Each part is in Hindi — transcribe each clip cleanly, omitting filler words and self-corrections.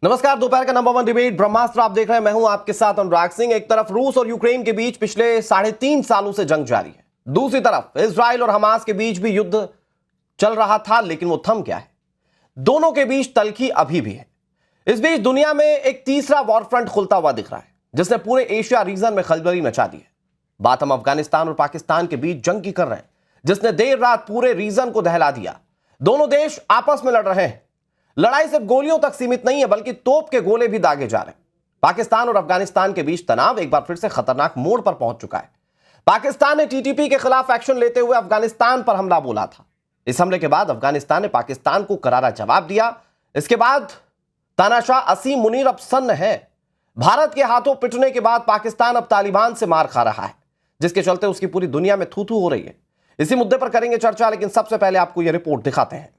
नमस्कार, दोपहर का नंबर 1 डिबेट ब्रह्मास्त्र आप देख रहे हैं। मैं हूं आपके साथ अनुराग सिंह। एक तरफ रूस और यूक्रेन के बीच पिछले 3.5 सालों से जंग जारी है, दूसरी तरफ इजराइल और हमास के बीच भी युद्ध चल रहा था, लेकिन वो थम गया है। दोनों के बीच तल्खी अभी भी है। इस बीच दुनिया में एक तीसरा वॉर फ्रंट खुलता हुआ दिख रहा है, जिसने पूरे एशिया रीजन में खलबली मचा दी है। बात हम अफगानिस्तान और पाकिस्तान के बीच जंग की कर रहे हैं, जिसने देर रात पूरे रीजन को दहला दिया। दोनों देश आपस में लड़ रहे हैं। लड़ाई सिर्फ गोलियों तक सीमित नहीं है, बल्कि तोप के गोले भी दागे जा रहे हैं। पाकिस्तान और अफगानिस्तान के बीच तनाव एक बार फिर से खतरनाक मोड़ पर पहुंच चुका है। पाकिस्तान ने टीटीपी के खिलाफ एक्शन लेते हुए अफगानिस्तान पर हमला बोला था। इस हमले के बाद अफगानिस्तान ने पाकिस्तान को करारा जवाब दिया। इसके बाद तानाशाह असीम मुनीर अब सन्न है। भारत के हाथों पिटने के बाद पाकिस्तान अब तालिबान से मार खा रहा है, जिसके चलते उसकी पूरी दुनिया में थू थू हो रही है। इसी मुद्दे पर करेंगे चर्चा, लेकिन सबसे पहले आपको यह रिपोर्ट दिखाते हैं।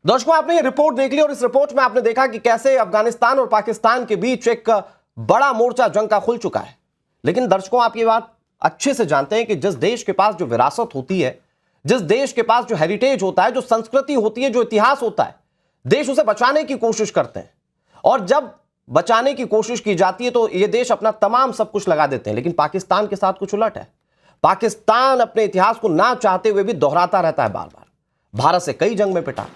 दर्शकों, आपने ये रिपोर्ट देख ली और इस रिपोर्ट में आपने देखा कि कैसे अफगानिस्तान और पाकिस्तान के बीच एक बड़ा मोर्चा जंग का खुल चुका है। लेकिन दर्शकों, आप ये बात अच्छे से जानते हैं कि जिस देश के पास जो विरासत होती है, जिस देश के पास जो हेरिटेज होता है, जो संस्कृति होती है, जो इतिहास होता है, देश उसे बचाने की कोशिश करते हैं। और जब बचाने की कोशिश की जाती है तो ये देश अपना तमाम सब कुछ लगा देते हैं। लेकिन पाकिस्तान के साथ कुछ उलट है। पाकिस्तान अपने इतिहास को ना चाहते हुए भी दोहराता रहता है बार बार। भारत से कई जंग में पिटा,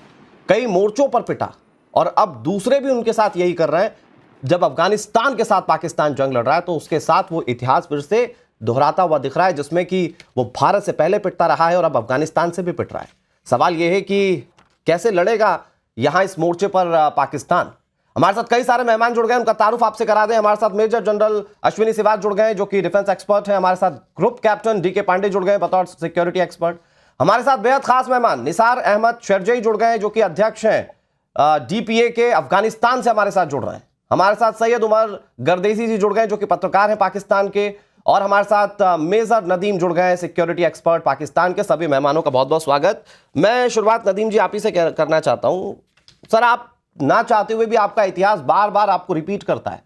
कई मोर्चों पर पिटा, और अब दूसरे भी उनके साथ यही कर रहे हैं। जब अफगानिस्तान के साथ पाकिस्तान जंग लड़ रहा है तो उसके साथ वो इतिहास फिर से दोहराता हुआ दिख रहा है, जिसमें कि वो भारत से पहले पिटता रहा है और अब अफगानिस्तान से भी पिट रहा है। सवाल यह है कि कैसे लड़ेगा यहां इस मोर्चे पर पाकिस्तान। हमारे साथ कई सारे मेहमान जुड़ गए, उनका तारुफ आपसे करा दें। हमारे साथ मेजर जनरल अश्विनी सिवाच जुड़ गए, जो कि डिफेंस एक्सपर्ट है। हमारे साथ ग्रुप कैप्टन डीके पांडे जुड़ गए बतौर सिक्योरिटी एक्सपर्ट। हमारे साथ बेहद खास मेहमान निसार अहमद शेरजई जुड़ गए, जो कि अध्यक्ष हैं डीपीए के, अफगानिस्तान से हमारे साथ जुड़ रहे हैं। हमारे साथ सैयद उमर गर्देसी जी जुड़ गए, जो कि पत्रकार हैं पाकिस्तान के। और हमारे साथ मेजर नदीम जुड़ गए, सिक्योरिटी एक्सपर्ट पाकिस्तान के। सभी मेहमानों का बहुत बहुत स्वागत। मैं शुरुआत नदीम जी आप ही से करना चाहता हूं। सर, आप ना चाहते हुए भी आपका इतिहास बार बार आपको रिपीट करता है।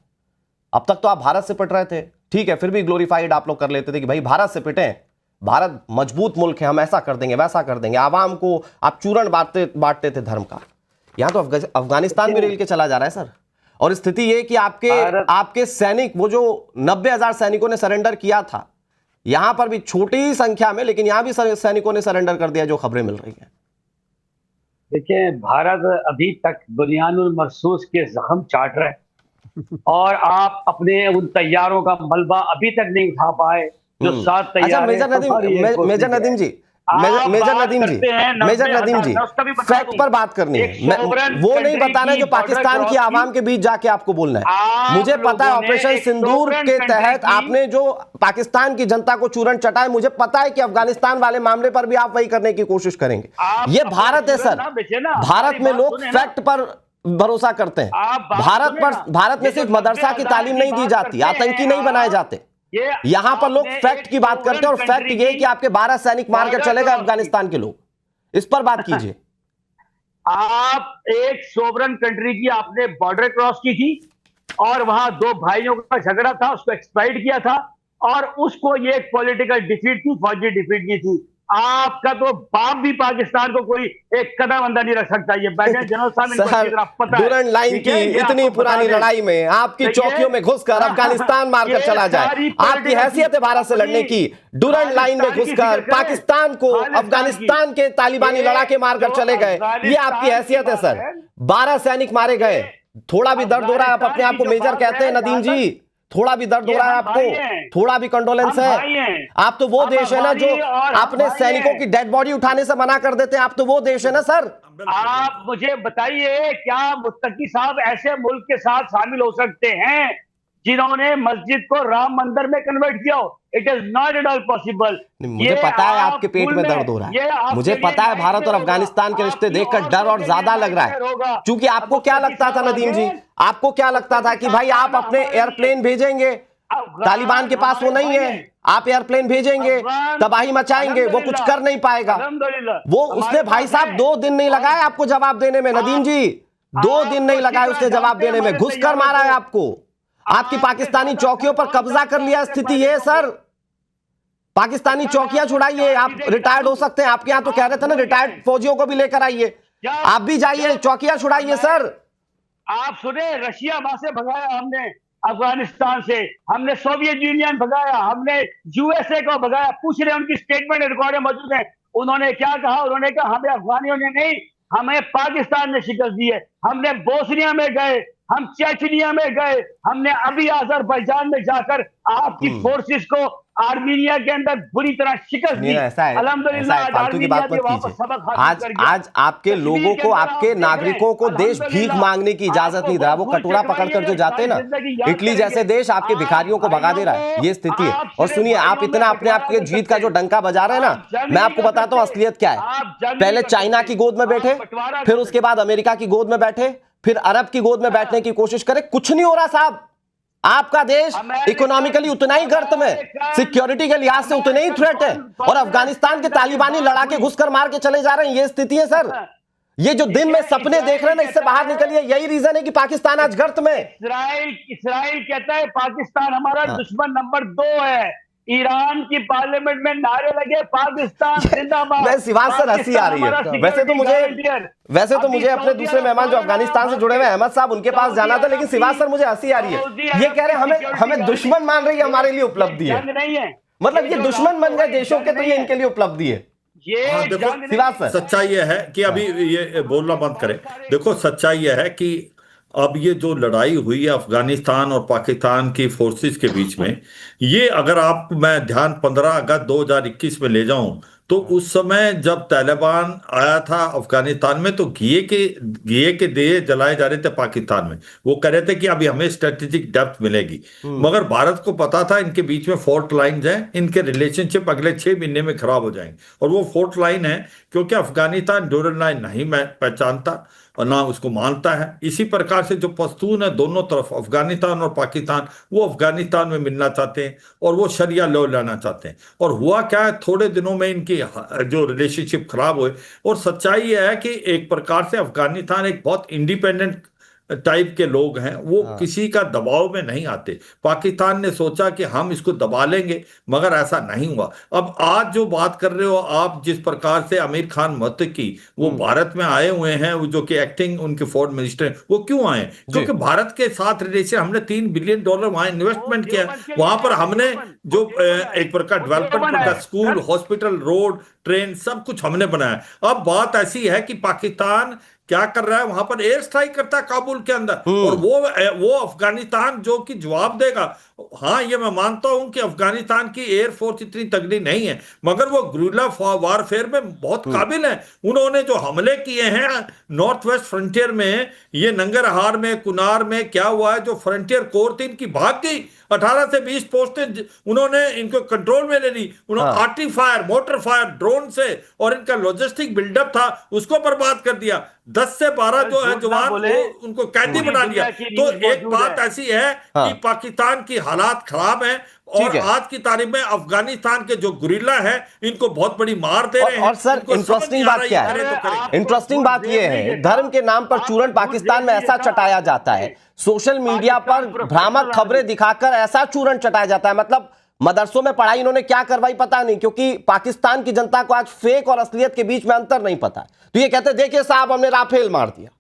अब तक तो आप भारत से पिट रहे थे, ठीक है, फिर भी ग्लोरीफाइड आप लोग कर लेते थे कि भाई भारत से पिटे, भारत मजबूत मुल्क है, हम ऐसा कर देंगे, वैसा कर देंगे। आवाम को आप चूरण बांटते थे धर्म का। यहां तो अफगानिस्तान भी रेल के चला जा रहा है सर। और स्थिति ये कि आपके सैनिक, वो जो 90,000 सैनिकों ने सरेंडर किया था, यहां पर भी छोटी ही संख्या में, लेकिन यहां भी सैनिकों ने सरेंडर कर दिया, जो खबरें मिल रही हैं। देखिए, भारत अभी तक बुनियानुल मरसूस के जख्म चाट रहा है और आप अपने उन तैयारों का मलबा अभी तक नहीं उठा पाए जो 7 तैयार। मेजर नदीम जी, फैक्ट पर बात करनी है, वो नहीं बताना जो पाकिस्तान की आवाम के बीच जाके आपको बोलना है। मुझे पता है ऑपरेशन सिंदूर के तहत आपने जो पाकिस्तान की जनता को चूरण चटाए, मुझे पता है कि अफगानिस्तान वाले मामले पर भी आप वही करने की कोशिश करेंगे। ये भारत है सर, भारत में लोग फैक्ट पर भरोसा करते हैं। भारत में सिर्फ मदरसा की तालीम नहीं दी जाती, आतंकी नहीं बनाए जाते। यहां पर लोग फैक्ट की बात करते हैं, और फैक्ट ये कि आपके 12 सैनिक मारकर चले गए अफगानिस्तान के लोग। इस पर बात कीजिए। आप एक सोवरन कंट्री की आपने बॉर्डर क्रॉस की थी और वहां 2 भाइयों का झगड़ा था, उसको एक्सप्लॉइट किया था और उसको ये एक पॉलिटिकल डिफीट थी, फौजी डिफीट की थी। आपका तो बाप भी पाकिस्तान को कोई एक कदम अंदर नहीं रख सकता। ये जनरल साहब, डूरन लाइन की इतनी पुरानी लड़ाई में आपकी चौकियों में घुसकर अफगानिस्तान मारकर चला जाए, आपकी हैसियत है भारत से लड़ने की। डूरन लाइन में घुसकर पाकिस्तान को अफगानिस्तान के तालिबानी लड़ाके मारकर चले गए, ये आपकी हैसियत है सर। 12 सैनिक मारे गए। थोड़ा भी दर्द हो रहा है? आप अपने आप को मेजर कहते हैं नदीम जी, थोड़ा भी दर्द हो रहा है आपको? थोड़ा भी कंडोलेंस है? आप तो वो देश है ना जो अपने सैनिकों की डेड बॉडी उठाने से मना कर देते हैं। आप तो वो देश है ना सर। आप मुझे बताइए, क्या मुत्तकी साहब ऐसे मुल्क के साथ शामिल हो सकते हैं जिन्होंने मस्जिद को राम मंदिर में कन्वर्ट किया हो? It is not at all possible. मुझे पता है आपके पेट में दर्द हो रहा है, मुझे पता है। भारत और अफगानिस्तान के रिश्ते देखकर डर और ज्यादा लग रहा है, क्योंकि आपको क्या लगता था नदीम जी, आपको क्या लगता था कि भाई आप अपने एयरप्लेन भेजेंगे, तालिबान के पास वो नहीं है, आप एयरप्लेन भेजेंगे, तबाही मचाएंगे, वो कुछ कर नहीं पाएगा। वो उसने भाई साहब 2 दिन नहीं लगाए आपको जवाब देने में। नदीम जी, 2 दिन नहीं लगाए उसने जवाब देने में, घुसकर मारा है आपको। आपकी पाकिस्तानी चौकियों पर कब्जा कर लिया। स्थिति ये है सर। पाकिस्तानी चौकियां छुड़ाइए, आप रिटायर्ड हो सकते हैं, आपके यहाँ तो कह रहे थे ना रिटायर्ड फौजियों को भी लेकर आइए, आप भी जाइए, चौकियां छुड़ाइए सर। आप सुने, रशिया वहां से भगाया हमने, अफगानिस्तान से हमने, सोवियत यूनियन भगाया हमने, यूएसए को भगाया। पूछ रहे उनकी स्टेटमेंट रिकॉर्ड मौजूद है, उन्होंने क्या कहा? उन्होंने कहा हमें अफगानियों ने नहीं, हमें पाकिस्तान ने शिकस्त दी है। हमने बोस्निया में गए, हम चेचनिया में गए, हमने अभी अजरबैजान में जाकर आपकी फोर्सेस को आर्मीनिया के अंदर बुरी तरह शिकस्त दी। अल्हम्दुलिल्लाह आज फालतू की बात मत कीजिए। आज आपके लोगों को, आपके नागरिकों को देश भीख मांगने की इजाजत नहीं दे रहा। वो कटोरा पकड़कर जो जाते हैं ना, इटली जैसे देश आपके भिखारियों को भगा दे रहा है, ये स्थिति है। और सुनिए, आप इतना अपने आप के जीत का जो डंका बजा रहे हैं ना, मैं आपको बताता हूं असलियत क्या है। पहले चाइना की गोद में बैठे, फिर उसके बाद अमेरिका की गोद में बैठे, फिर अरब की गोद में बैठने की कोशिश करे, कुछ नहीं हो रहा साहब। आपका देश इकोनॉमिकली उतना ही गर्त में, सिक्योरिटी के लिहाज से उतने ही थ्रेट है, और अफगानिस्तान के तालिबानी लड़ाके घुसकर मार के चले जा रहे हैं। ये स्थिति है सर। ये जो दिन में सपने देख रहे हैं ना, इससे बाहर निकलिए। यही रीजन है कि पाकिस्तान आज गर्त में। इसराइल कहता है पाकिस्तान हमारा दुश्मन नंबर 2 है। ईरान की पार्लियामेंट में नारे लगे पाकिस्तान जिंदाबाद। मैं शिवाज सर, हंसी आ रही है। वैसे तो मुझे अपने दूसरे मेहमान जो अफगानिस्तान से जुड़े हुए अहमद साहब, उनके पास जाना था, लेकिन शिवाज सर मुझे हंसी आ रही है। ये कह रहे हैं हमें दुश्मन मान रही है, हमारे लिए उपलब्धि है। मतलब ये दुश्मन बन गए देशों के, तो ये इनके लिए उपलब्धि है। देखो, सच्चाई यह है कि अभी ये बोलना बंद करें। देखो, सच्चाई यह है कि अब ये जो लड़ाई हुई है अफगानिस्तान और पाकिस्तान की फोर्सेस के बीच में, ये अगर मैं ध्यान 15 अगस्त 2021 में ले जाऊं, तो उस समय जब तालिबान आया था अफगानिस्तान में, तो घिए के दिए जलाए जा रहे थे पाकिस्तान में। वो कह रहे थे कि अभी हमें स्ट्रेटेजिक डेप्थ मिलेगी, मगर भारत को पता था इनके बीच में फॉल्ट लाइन्स हैं, इनके रिलेशनशिप अगले 6 महीने में खराब हो जाएंगे। और वो फॉल्ट लाइन है क्योंकि अफगानिस्तान ड्यूरल लाइन नहीं पहचानता और ना उसको मानता है। इसी प्रकार से जो पश्तून है दोनों तरफ, अफगानिस्तान और पाकिस्तान, वो अफगानिस्तान में मिलना चाहते हैं और वो शरिया लॉ लाना चाहते हैं। और हुआ क्या है, थोड़े दिनों में इनकी जो रिलेशनशिप खराब हुए। और सच्चाई यह है कि एक प्रकार से अफगानिस्तान एक बहुत इंडिपेंडेंट टाइप के लोग हैं, वो किसी का दबाव में नहीं आते। पाकिस्तान ने सोचा कि हम इसको दबा लेंगे, मगर ऐसा नहीं हुआ। अब आज जो बात कर रहे हो आप, जिस प्रकार से आमिर खान महतो की वो भारत में आए हुए हैं, वो जो कि एक्टिंग उनके फॉरेन मिनिस्टर, वो क्यों आए? क्योंकि भारत के साथ रिलेशन, हमने $3 बिलियन वहां इन्वेस्टमेंट किया। वहां पर हमने जो एक प्रकार development, school, hospital, road, train, सब कुछ हमने बनाया। अब बात ऐसी है कि पाकिस्तान क्या कर रहा है, वहां पर एयर स्ट्राइक करता है काबुल के अंदर, और वो अफगानिस्तान जो कि जवाब देगा। हाँ, ये मैं मानता हूं कि अफगानिस्तान की एयरफोर्स इतनी तगड़ी नहीं है, मगर वो गुरिल्ला वारफेयर में बहुत काबिल है। उन्होंने जो हमले किए हैं नॉर्थ वेस्ट फ्रंटियर में, ये नंगरहार में, कुनार में क्या हुआ है, जो फ्रंटियर कोर थी इनकी भाग गई। 18 से 20 पोस्टें उन्होंने इनको कंट्रोल में ले ली। उन्होंने artillery fire, motor fire, drone से, और इनका लॉजिस्टिक बिल्डअप था उसको बर्बाद कर दिया। 10 से 12 जो है जवान उनको कैदी बना दिया। तो एक बात ऐसी है कि पाकिस्तान की हालात खराब हैं, और आज की तारीख में अफगानिस्तान के जो गुरिल्ला है इनको बहुत बड़ी मार दे रहे हैं। और सर, इंटरेस्टिंग बात क्या है? इंटरेस्टिंग बात यह है, धर्म के नाम पर चूरन पाकिस्तान में ऐसा चटाया जाता है, सोशल मीडिया पर भ्रामक खबरें दिखाकर ऐसा चूरन चटाया जाता है। मतलब मदरसों में पढ़ाई इन्होंने क्या करवाई पता नहीं, क्योंकि पाकिस्तान की जनता को आज फेक और असलियत के बीच में अंतर नहीं पता। तो ये कहते देखिए साहब, हमने राफेल मार दिया,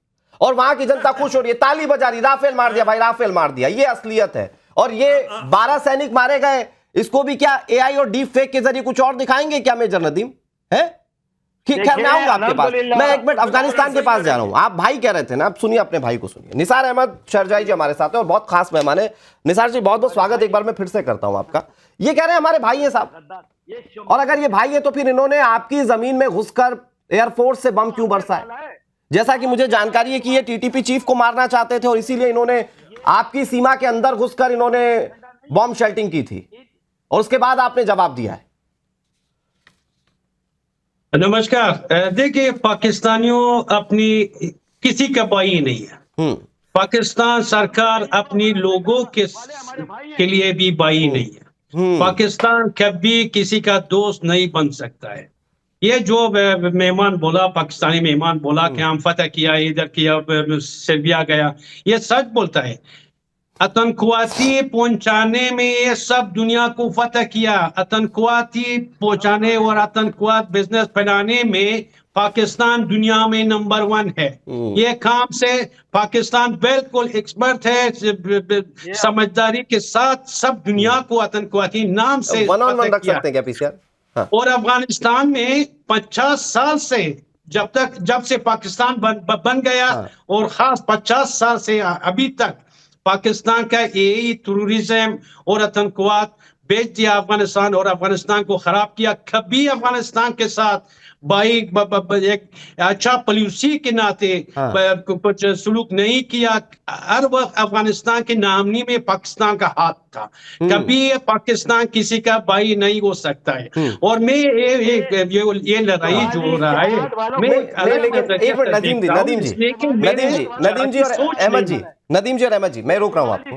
और वहां की जनता खुश हो रही है, ताली बजा रही, राफेल मार दिया भाई, राफेल मार दिया। ये असलियत है। और ये 12 सैनिक मारे गए, इसको भी क्या एआई और डीप फेक के जरिए कुछ और दिखाएंगे क्या मेजर नदीम? है खैर, मैं आऊंगा आपके पास। मैं एक मिनट अफगानिस्तान के पास जा रहा हूं। आप भाई कह रहे थे ना, आप सुनिए अपने भाई को सुनिए। निसार अहमद शरजाई जी हमारे साथ है, और बहुत खास मेहमान है। निसार जी, बहुत बहुत स्वागत एक बार मैं फिर से करता हूं आपका। ये कह रहे हैं हमारे भाई हैं साहब, और अगर ये भाई है तो फिर इन्होंने आपकी जमीन में घुसकर एयरफोर्स से बम क्यों बरसाए? जैसा कि मुझे जानकारी है कि ये टीटीपी चीफ को मारना चाहते थे, और इसीलिए इन्होंने आपकी सीमा के अंदर घुसकर इन्होंने बॉम्ब शेल्टिंग की थी, और उसके बाद आपने जवाब दिया है। नमस्कार। देखिए, पाकिस्तानियों अपनी किसी का भाई नहीं है। पाकिस्तान सरकार अपनी लोगों के लिए भी भाई नहीं है। पाकिस्तान कभी किसी का दोस्त नहीं बन सकता है। ये जो मेहमान बोला, पाकिस्तानी मेहमान बोला कि हम फतह किया, इधर किया, सर्बिया गया, ये सच बोलता है। आतंकवादी पहुंचाने में ये सब दुनिया को फतह किया। आतंकवादी पहुंचाने और आतंकवाद बिजनेस फैलाने में पाकिस्तान दुनिया में नंबर 1 है। ये काम से पाकिस्तान बिल्कुल एक्सपर्ट है, समझदारी के साथ सब दुनिया को आतंकवादी नाम से रख सकते हैं क्या पीसीआर? हाँ। और अफगानिस्तान में 50 साल से जब से पाकिस्तान बन गया, हाँ। और खास 50 साल से अभी तक पाकिस्तान का यही टेररिज्म और आतंकवाद बेच दिया अफगानिस्तान, और अफगानिस्तान को खराब किया। कभी अफगानिस्तान के साथ एक अच्छा पॉलिसी के नाते कुछ सुलूक नहीं किया। हर वक्त अफगानिस्तान के नामनी में पाकिस्तान का हाथ था। कभी पाकिस्तान किसी का भाई नहीं हो सकता है। और मैं ये लड़ाई जो हो रहा है, नदीम जी और अहमद जी, मैं रोक रहा हूं आपको।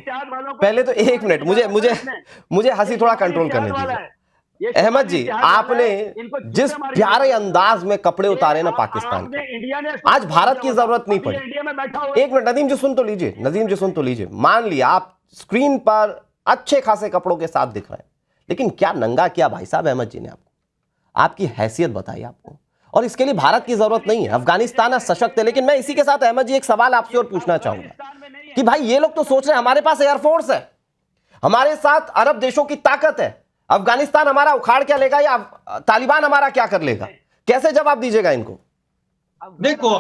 पहले तो एक मिनट मुझे हंसी थोड़ा कंट्रोल करने दीजिए। अहमद जी, आपने जिस प्यारे अंदाज में कपड़े उतारे ना पाकिस्तान के, आज भारत की जरूरत नहीं पड़ी। एक मिनट नदीम जी सुन तो लीजिए। मान लिया आप स्क्रीन पर अच्छे खासे कपड़ों के साथ दिख रहे हैं, लेकिन क्या नंगा किया भाई साहब अहमद जी ने आपको? आपकी हैसियत बताई आपको, और इसके लिए भारत की जरूरत नहीं है। अफगानिस्तान सशक्त है। लेकिन मैं इसी के साथ अहमद जी एक सवाल आपसे और पूछना चाहूंगा कि भाई ये लोग तो सोच रहे हैं हमारे पास एयरफोर्स है, हमारे साथ अरब देशों की ताकत है, अफगानिस्तान हमारा उखाड़ क्या लेगा या तालिबान हमारा क्या कर लेगा? कैसे जवाब दीजिएगा इनको? देखो,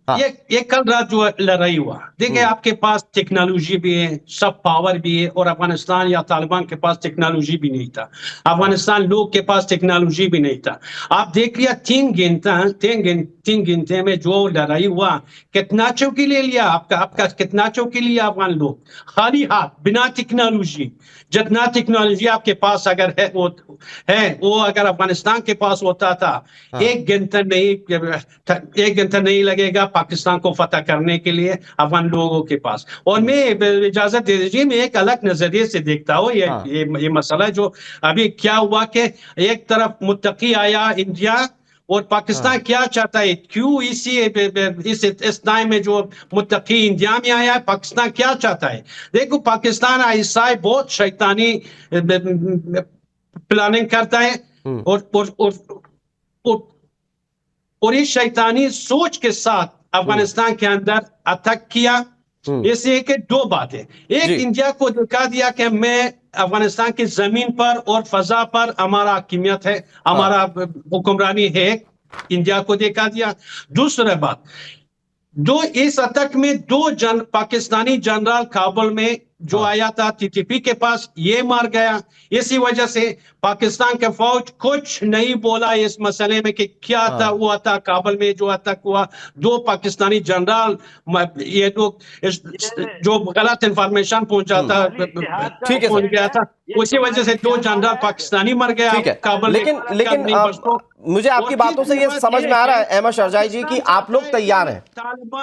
ये कल रात जो लड़ाई हुआ, देखिए आपके पास टेक्नोलॉजी भी है, सब पावर भी है, और अफगानिस्तान या तालिबान के पास टेक्नोलॉजी भी नहीं था। अफगानिस्तान लोग के पास टेक्नोलॉजी भी नहीं था। आप देख लिया तीन घंटे में जो लड़ाई हुआ, कितना चौकी ले लिया आपका कितना चौकी लिया अफगान लोग, खाली हाथ, बिना टेक्नोलॉजी। जितना टेक्नोलॉजी आपके पास अगर है वो अगर अफगानिस्तान के पास होता था, एक घंटा नहीं लगेगा पाकिस्तान को फतह करने के लिए अफगान लोगों के पास। और मैं इजाजत दे दीजिए, मैं एक अलग नजरिए से देखता हूँ ये मसला जो अभी क्या हुआ कि एक तरफ मुत्तकी आया इंडिया, और पाकिस्तान क्या चाहता है, क्यों इस टाइम में जो मुत्तकी इंडिया में आया है, पाकिस्तान क्या चाहता है? देखो, पाकिस्तान ऐसा बहुत शैतानी प्लानिंग करता है, और इस शैतानी सोच के साथ अफगानिस्तान के अंदर अटैक किया। इससे कि दो बातें, एक इंडिया को दिखा दिया कि मैं अफगानिस्तान की जमीन पर और फजा पर हमारा हकीमियत है, हमारा हुक्मरानी है, इंडिया को दिखा दिया। दूसरा बात, इस अटैक में पाकिस्तानी जनरल काबुल में जो आया था टीटीपी के पास, ये मार गया। इसी वजह से पाकिस्तान के फौज कुछ नहीं बोला इस मसले में कि क्या था हुआ था काबुल में जो अटैक हुआ। 2 पाकिस्तानी जनरल, ये लोग जो गलत इंफॉर्मेशन पहुंचा था, पहुंच गया था, उसी वजह से 2 जनरल पाकिस्तानी मर गया काबुल। लेकिन मुझे आपकी बातों से ये समझ में आ रहा है अहमद शरजाई जी कि आप लोग तैयार हैं,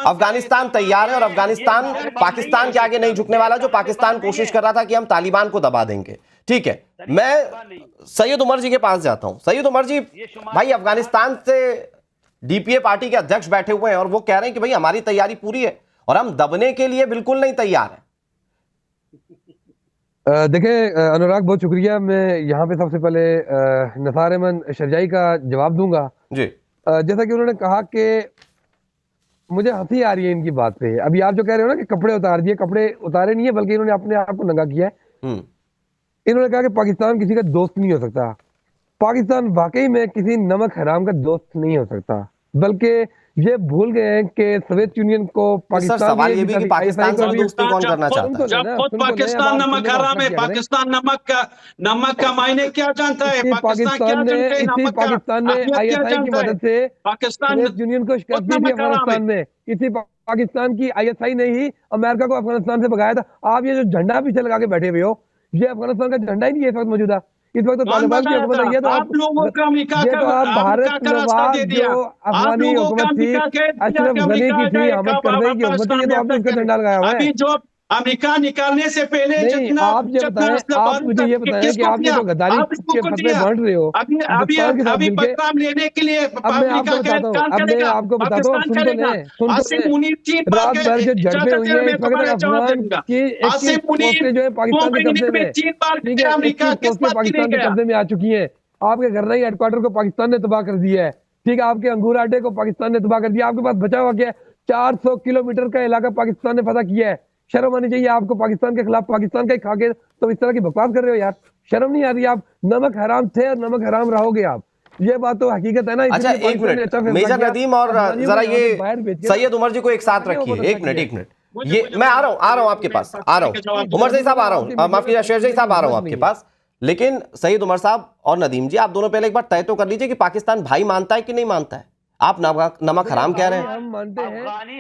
अफगानिस्तान तैयार है, और अफगानिस्तान पाकिस्तान के आगे नहीं झुकने वाला। जो पाकिस्तान कोशिश कर रहा था कि हम तालिबान को दबा देंगे, ठीक है। मैं सैयद उमर जी के पास जाता हूं। सैयद उमर जी, भाई अफगानिस्तान से डीपीए पार्टी के अध्यक्ष बैठे हुए हैं और वो कह रहे हैं कि भाई हमारी तैयारी पूरी है और हम दबने के लिए बिल्कुल नहीं तैयार है। देखिए अनुराग, बहुत शुक्रिया। मैं यहाँ पे सबसे पहले नसार अहमद शरजाई का जवाब दूंगा जी। जैसा कि उन्होंने कहा कि मुझे हंसी आ रही है इनकी बात पे। अभी आप जो कह रहे हो ना कि कपड़े उतार दिए, कपड़े उतारे नहीं है, बल्कि इन्होंने अपने आप को नंगा किया है। इन्होंने कहा कि पाकिस्तान किसी का दोस्त नहीं हो सकता। पाकिस्तान वाकई में किसी नमक हराम का दोस्त नहीं हो सकता, बल्कि ये भूल गए हैं कि सोवियत यूनियन को पाकिस्तान सवाल ये भी कि पाकिस्तान से दोस्ती कौन करना चाहता है? जब खुद पाकिस्तान नमक हराम है, पाकिस्तान नमक का मायने क्या जानता है? पाकिस्तान ने आईएसआई की मदद से सोवियत यूनियन को शिकस्त दी थी अफगानिस्तान में। इसी पाकिस्तान की आईएसआई ने ही अमेरिका को अफगानिस्तान से भगाया था। आप ये जो झंडा पीछे लगा के बैठे हुए हो, ये अफगानिस्तान का झंडा ही नहीं है इस वक्त मौजूदा। इस वक्त तो तालिबान की हुकूमत है। आप लोगों का भारत नवाज जो अफगानी हुकूमत थी, अशरफ गनी की थी, अहमद करज़ई की हुकूमत थी, ये तो आपने उसका झंडा लगाया हुआ है। अभी जो अमेरिका निकालने से पहले जितना आप मुझे ये बताएं कि आप जो गद्दारी के फतवे बांट रहे हो अभी बदनाम लेने के लिए अमेरिका मैं आपको बताता हूँ, सुन तो ले, रात भर जो झड़पें हुई है इस वक्त अफगान की 21 पोस्टें जो है पाकिस्तान के कब्जे में, ठीक है, 21 पोस्टें पाकिस्तान के कब्जे में आ चुकी है। आपके गरनाई हेडक्वार्टर को पाकिस्तान ने तबाह कर दिया है, ठीक है, आपके अंगूर अड्डे को पाकिस्तान ने तबाह कर दिया। आपके पास बचा हुआ क्या है? 400 किलोमीटर का इलाका पाकिस्तान ने फतह किया है। शर्म आनी चाहिए आपको, पाकिस्तान के खिलाफ पाकिस्तान का ही खा के तो इस तरह की बकवास कर रहे हो यार, शर्म नहीं आ रही? आप नमक हराम थे और नमक हराम रहोगे आप, ये बात तो हकीकत है ना। अच्छा एक मिनट, मेजर नदीम और जरा ये सैयद उमर जी को एक साथ रखिए, एक मिनट, ये मैं आ रहा हूं आपके पास, आ रहा हूं उमर सही साहब, आ रहा हूं, माफ कीजिए शेर साहब, आ रहा हूं आपके पास। लेकिन सैयद उमर साहब और नदीम जी, आप दोनों पहले एक बार तय तो कर लीजिए कि पाकिस्तान भाई मानता है कि नहीं मानता है। आप नमक हराम कह रहे हैं। हम मानते हैं,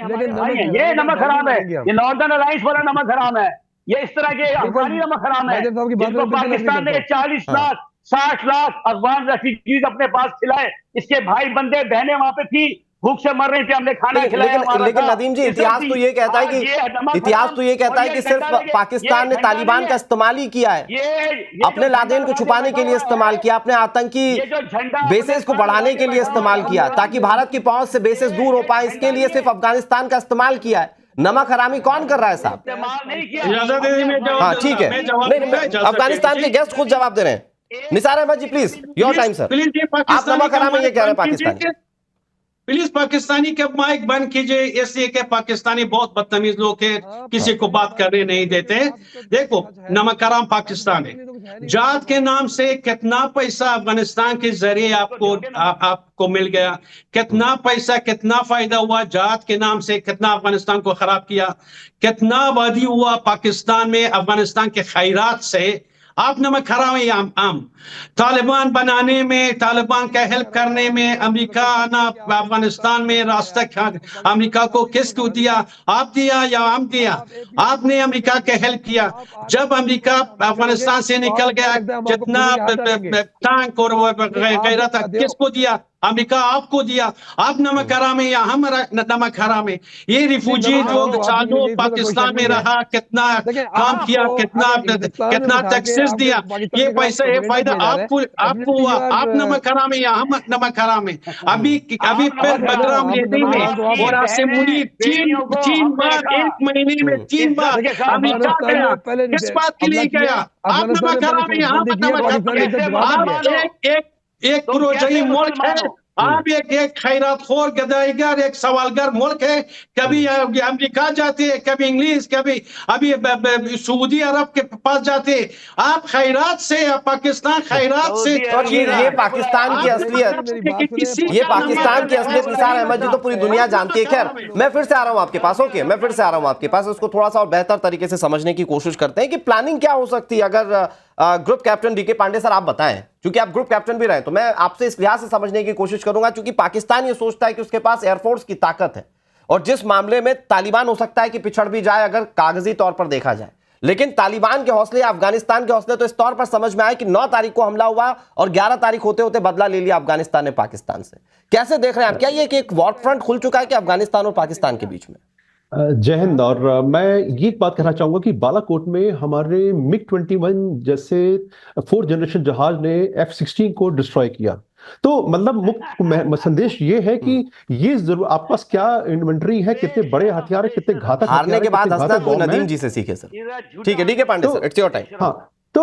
लेकिन ये नमक हराम है, ये नॉर्दर्न अलायंस वाला नमक हराम है, ये इस तरह के अफगानी नमक हराम है जिसको पाकिस्तान ने 40 लाख 60 लाख अफगान रेफ्यूजीज अपने पास खिलाए। इसके भाई बंदे बहनें वहां पे थी, भूख से मर रही थी, हमने खाना खिलाया। लेकिन नदीम जी, इतिहास तो ये कहता है कि सिर्फ पाकिस्तान ने तालिबान का इस्तेमाल ही किया है, अपने लादेन को छुपाने के लिए इस्तेमाल किया, अपने आतंकी बेसेस को बढ़ाने के लिए इस्तेमाल किया, ताकि भारत की पहुंच से बेसेस दूर हो पाए, इसके लिए सिर्फ अफगानिस्तान का इस्तेमाल किया है। नमक हरामी कौन कर रहा है साहब? हाँ ठीक है, नहीं, अफगानिस्तान के गेस्ट खुद जवाब दे रहे हैं। निसार अहमद जी प्लीज, योर टाइम सर। आप नमक हरामी ये कह रहे हैं पाकिस्तान? प्लीज पाकिस्तानी के माइक बंद कीजिए, इसलिए कि पाकिस्तानी बहुत बदतमीज लोग हैं, किसी को बात करने नहीं देते। देखो, नमक हराम पाकिस्तान है। जात के नाम से कितना पैसा अफगानिस्तान के जरिए आपको मिल गया, कितना पैसा, कितना फायदा हुआ जात के नाम से, कितना अफगानिस्तान को खराब किया, कितना आबादी हुआ पाकिस्तान में अफगानिस्तान के खैरात से। आप नमक हराम है आम तालिबान बनाने में, तालिबान का हेल्प करने में, अमेरिका आना अफगानिस्तान में रास्ता अमेरिका को किसको दिया? आप दिया या हम दिया? आपने अमेरिका का हेल्प किया। जब अमेरिका अफगानिस्तान से निकल गया, जितना टैंक और वगैरह था, किसको दिया? अमेरिका आपको दिया। आप नमक हराम है या हम नमक हराम है? ये रिफ्यूजी जो सालों पाकिस्तान में रहा, कितना काम किया, कितना टैक्सेस दिया, ये पैसा, ये फायदा आपको हुआ। आप नमक हराम है या हम नमक हराम है? अभी फिर बदनाम लेने में और आपसे मुनीर 3 बार, 1 महीने में 3 बार अमेरिका गया, किस बात के लिए गया? आप नमक हराम है या हम नमक हराम? एक पुरोजई मुल्क है, आप एक खैरातखोर, गदाईगर, एक सवालगर मुल्क है। कभी अमेरिका जाते हैं, कभी इंग्लिश, कभी अभी सऊदी अरब के पास जाते हैं। आप खैरात से, पाकिस्तान खैरात से। और ये पाकिस्तान की असलियत, ये पाकिस्तान की असलियत निसार अहमद जी तो पूरी दुनिया जानती है। खैर मैं फिर से आ रहा हूं आपके पास, ओके, मैं फिर से आ रहा हूं आपके पास, उसको थोड़ा सा और बेहतर तरीके से समझने की कोशिश करते हैं कि प्लानिंग क्या हो सकती है। अगर group captain D K Pandey sir आप बताएं, क्योंकि आप ग्रुप कैप्टन भी रहे, तो मैं आपसे इस लिहाज से समझने की कोशिश करूंगा, क्योंकि पाकिस्तान ये सोचता है कि उसके पास एयरफोर्स की ताकत है और जिस मामले में तालिबान हो सकता है कि पिछड़ भी जाए अगर कागजी तौर पर देखा जाए, लेकिन तालिबान के हौसले, अफगानिस्तान के हौसले तो इस तौर पर समझ में आए कि 9 तारीख को हमला हुआ और 11 तारीख होते होते बदला ले लिया अफगानिस्तान ने पाकिस्तान से। कैसे देख रहे हैं आप? क्या ये एक वॉर फ्रंट खुल चुका है कि अफगानिस्तान और पाकिस्तान के बीच में? जय हिंद। और मैं ये बात कहना चाहूंगा कि बालाकोट में हमारे MiG-21 जैसे 4th जनरेशन जहाज ने F-16 को डिस्ट्रॉय किया। तो मतलब मुख्य संदेश ये है कि ये जरूर आपके पास क्या इन्वेंटरी है, कितने बड़े हथियार है, कितने घातक हारने के बाद हंसना तो नदीम जी से सीखे सर। ठीक है D K Pandey sir, it's your time. हाँ, तो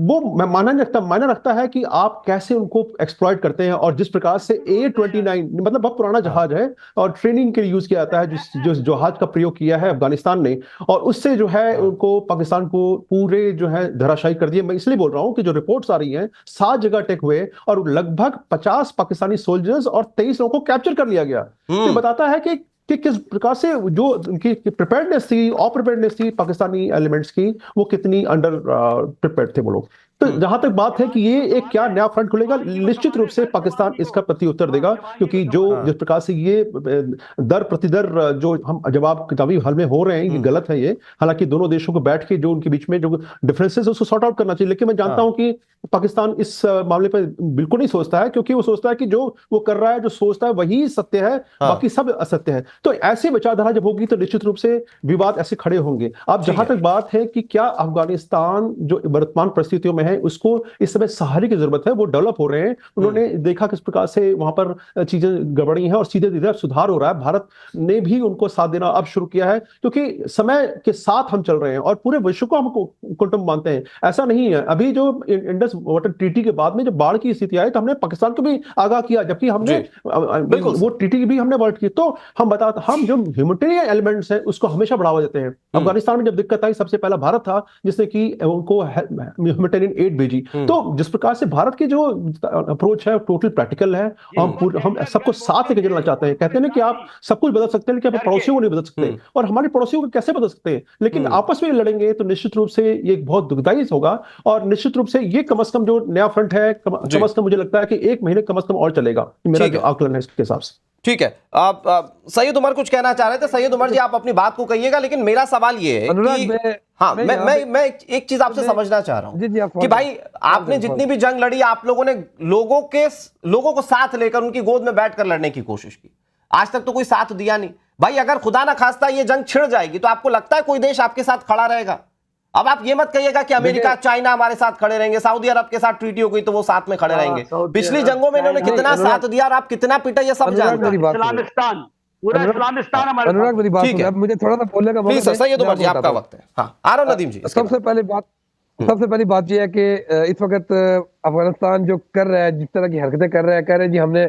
वो मायने रखता है कि आप कैसे उनको एक्सप्लॉइट करते हैं। और जिस प्रकार से A-29 मतलब बहुत पुराना जहाज है और ट्रेनिंग के लिए यूज किया जाता है, जो जहाज का प्रयोग किया है अफगानिस्तान ने, और उससे जो है उनको पाकिस्तान को पूरे जो है धराशायी कर दिया। मैं इसलिए बोल रहा हूं कि जो रिपोर्ट्स आ रही हैं 7 जगह अटैक हुए और लगभग 50 पाकिस्तानी सोल्जर्स और 23 लोगों को कैप्चर कर लिया गया। तो बताता है कि किस प्रकार से जो उनकी प्रिपेयर्डनेस थी, अप्रिपेयर्डनेस थी पाकिस्तानी एलिमेंट्स की, वो कितनी अंडर प्रिपेयर्ड थे वो लोग। तो जहां तक बात है कि ये एक क्या नया फ्रंट खुलेगा, निश्चित रूप से पाकिस्तान इसका प्रति उत्तर देगा, क्योंकि जो जिस प्रकार से ये दर प्रतिदर जो हम जवाब किताबी हल में हो रहे हैं, ये गलत है। ये हालांकि दोनों देशों को बैठ के जो उनके बीच में जो डिफरेंसेस है उसको सॉर्ट आउट करना चाहिए, लेकिन मैं जानता हूं कि पाकिस्तान इस मामले पर बिल्कुल नहीं सोचता है, क्योंकि वो सोचता है कि जो वो कर रहा है, जो सोचता है वही सत्य है, बाकी सब असत्य है। तो ऐसी विचारधारा जब होगी तो निश्चित रूप से विवाद ऐसे खड़े होंगे। अब जहां तक बात है कि क्या अफगानिस्तान जो वर्तमान परिस्थितियों में है उसको इस समय सहारे की जरूरत है, वो डेवलप हो रहे हैं, उन्होंने देखा किस प्रकार से वहां पर चीजें गड़बड़ी हैं और सीधे सीधे सुधार हो रहा है। भारत ने भी उनको साथ देना अब शुरू किया है, क्योंकि समय के साथ हम चल रहे हैं और पूरे विश्व को हम कुटुंब मानते हैं। ऐसा नहीं है, अभी जो इंडस वाटर ट्रीटी के बाद में जब बाढ़ की स्थिति आई तो हमने पाकिस्तान को भी आगाह किया, जबकि हमने वो ट्रीटी भी हमने वर्ट की। तो हम जो ह्यूमैनिटेरियन एलिमेंट्स हैं उसको हमेशा बढ़ावा देते हैं। अफगानिस्तान में जब दिक्कत आई, सबसे पहला भारत था जिसने कि उनको ह्यूमैनिटेरियन एड भेजी। तो जिस प्रकार से भारत की जो अप्रोच है टोटल प्रैक्टिकल है, हम सबको साथ लेके चलना चाहते हैं। कहते हैं ना कि आप सब कुछ बदल सकते हैं लेकिन आप पड़ोसियों को नहीं बदल सकते, और हमारे पड़ोसियों को कैसे बदल सकते हैं, लेकिन आपस में लड़ेंगे तो निश्चित रूप से ये बहुत दुखदायी होगा। और निश्चित रूप से ये कम से कम जो नया फ्रंट है, कम से कम मुझे लगता है कि 1 महीने कम से कम और चलेगा, मेरा जो आकलन है इसके हिसाब से। ठीक है, आप सैयद उमर कुछ कहना चाह रहे थे। सैयद उमर जी, आप अपनी बात को कहिएगा, लेकिन मेरा सवाल ये है कि हाँ, मैं एक चीज आपसे समझना चाह रहा हूं कि भाई आपने जितनी भी जंग लड़ी, आप लोगों ने लोगों को साथ लेकर उनकी गोद में बैठकर लड़ने की कोशिश की। आज तक तो कोई साथ दिया नहीं। भाई अगर खुदा ना खास्ता ये जंग छिड़ जाएगी तो आपको लगता है कोई देश आपके साथ खड़ा रहेगा? अब आप ये मत कहिएगा कि अमेरिका चाइना हमारे साथ खड़े रहेंगे, सऊदी अरब के साथ ट्रीटी हो गई तो वो साथ में खड़े रहेंगे। पिछली जंगों में इन्होंने कितना साथ दिया और आप कितना पिटा, ये सब जानते हैं। इस्लामिस्तान, पूरा इस्लामिस्तान हमारे अनुराग मेरी बात सुनिए, अब मुझे थोड़ा सा बोलने का प्लीज सैयद उमर जी, आपका वक्त है। हाँ, आ रहा हूं नदीम जी। सबसे पहली बात यह है कि इस वक्त अफगानिस्तान जो कर रहा है, जिस तरह की हरकतें कर रहा है, कह रहे हैं जी हमने